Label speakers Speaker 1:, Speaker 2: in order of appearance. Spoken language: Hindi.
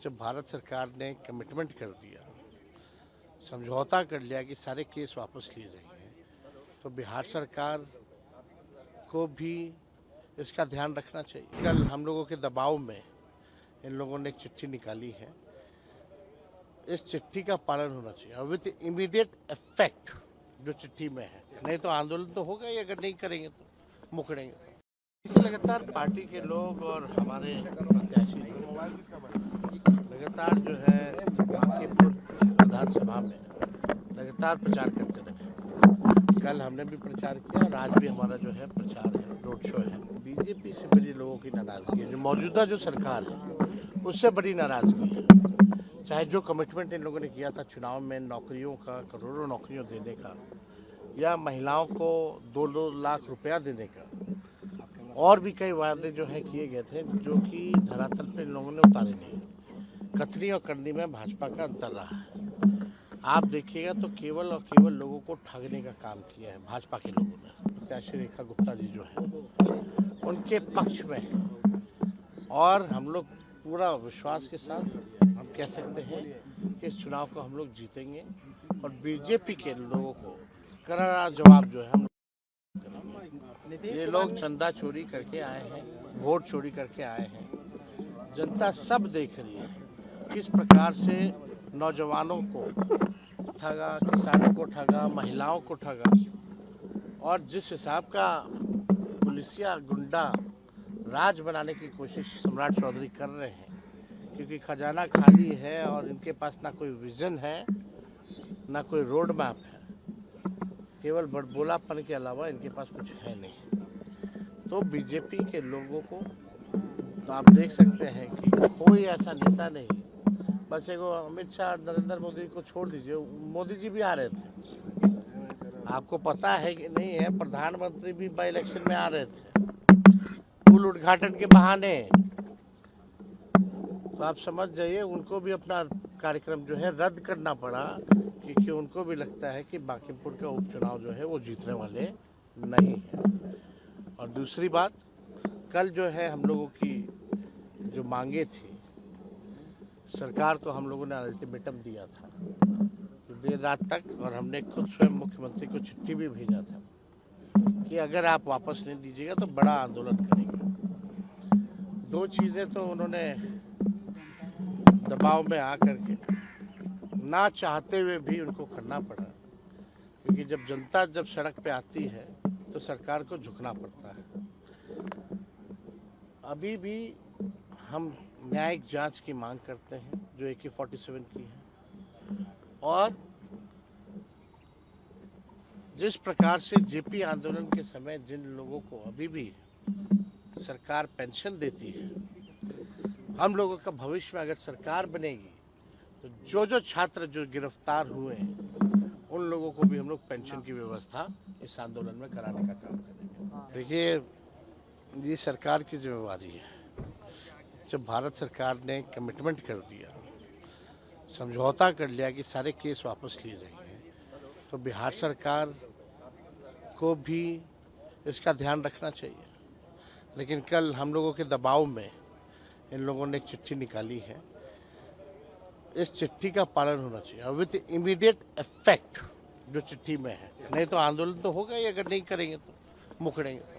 Speaker 1: जब भारत सरकार ने कमिटमेंट कर दिया, समझौता कर लिया कि सारे केस वापस लिए जाएंगे, तो बिहार सरकार को भी इसका ध्यान रखना चाहिए। कल हम लोगों के दबाव में इन लोगों ने एक चिट्ठी निकाली है। इस चिट्ठी का पालन होना चाहिए और विद इमीडिएट इफेक्ट जो चिट्ठी में है, नहीं तो आंदोलन तो होगा ही, अगर नहीं करेंगे तो मुकरेंगे। लगातार पार्टी के लोग और हमारे प्रत्याशी लगातार जो है बांकीपुर विधानसभा में लगातार प्रचार करते रहे। कल हमने भी प्रचार किया और आज भी हमारा जो है प्रचार है, रोड शो है। बीजेपी से बड़ी लोगों की नाराजगी है, जो मौजूदा जो सरकार है उससे बड़ी नाराजगी है। चाहे जो कमिटमेंट इन लोगों ने किया था चुनाव में, नौकरियों का, करोड़ों नौकरियों देने का, या महिलाओं को 2-2 लाख रुपया देने का, और भी कई वादे जो है किए गए थे, जो कि धरातल पर इन लोगों ने उतारे नहीं। कथनी और करनी में भाजपा का अंतर रहा है। आप देखिएगा तो केवल और केवल लोगों को ठगने का काम किया है भाजपा के लोगों ने। प्रत्याशी रेखा गुप्ता जी जो है उनके पक्ष में है, और हम लोग पूरा विश्वास के साथ हम कह सकते हैं कि इस चुनाव को हम लोग जीतेंगे और बीजेपी के लोगों को करारा जवाब जो है हम करेंगे। ये लोग चंदा चोरी करके आए हैं, वोट चोरी करके आए हैं। जनता सब देख रही है किस प्रकार से नौजवानों को ठगा, किसानों को ठगा, महिलाओं को ठगा, और जिस हिसाब का पुलिसिया गुंडा राज बनाने की कोशिश सम्राट चौधरी कर रहे हैं, क्योंकि खजाना खाली है और इनके पास ना कोई विजन है, ना कोई रोड मैप है, केवल बड़बोलापन के अलावा इनके पास कुछ है नहीं। तो बीजेपी के लोगों को तो आप देख सकते हैं कि कोई ऐसा नेता नहीं, बस एगो अमित शाह, नरेंद्र मोदी को छोड़ दीजिए, मोदी जी भी आ रहे थे, आपको पता है कि नहीं है, प्रधानमंत्री भी बाई इलेक्शन में आ रहे थे पुल उद्घाटन के बहाने। तो आप समझ जाइए उनको भी अपना कार्यक्रम जो है रद्द करना पड़ा, क्योंकि उनको भी लगता है कि बांकीपुर का उपचुनाव जो है वो जीतने वाले नहीं है। और दूसरी बात, कल जो है हम लोगों की जो मांगे थी, सरकार को हम लोगों ने अल्टीमेटम दिया था देर रात तक, और हमने खुद स्वयं मुख्यमंत्री को चिट्ठी भी भेजा था कि अगर आप वापस नहीं दीजिएगा तो बड़ा आंदोलन करेंगे। 2 चीज़ें तो उन्होंने दबाव में आकर के, ना चाहते हुए भी उनको करना पड़ा, क्योंकि जब जनता जब सड़क पे आती है तो सरकार को झुकना पड़ता है। अभी भी हम न्यायिक जांच की मांग करते हैं जो AK-47 की है, और जिस प्रकार से जेपी आंदोलन के समय जिन लोगों को अभी भी सरकार पेंशन देती है, हम लोगों का भविष्य में अगर सरकार बनेगी तो जो छात्र जो गिरफ्तार हुए हैं उन लोगों को भी हम लोग पेंशन की व्यवस्था इस आंदोलन में कराने का काम करेंगे। देखिए, ये सरकार की जिम्मेवारी है। जब भारत सरकार ने कमिटमेंट कर दिया, समझौता कर लिया कि सारे केस वापस लिए जाएंगे, तो बिहार सरकार को भी इसका ध्यान रखना चाहिए। लेकिन कल हम लोगों के दबाव में इन लोगों ने एक चिट्ठी निकाली है। इस चिट्ठी का पालन होना चाहिए और विद इमीडिएट इफेक्ट जो चिट्ठी में है, नहीं तो आंदोलन तो होगा ही, अगर नहीं करेंगे तो मुकरेंगे।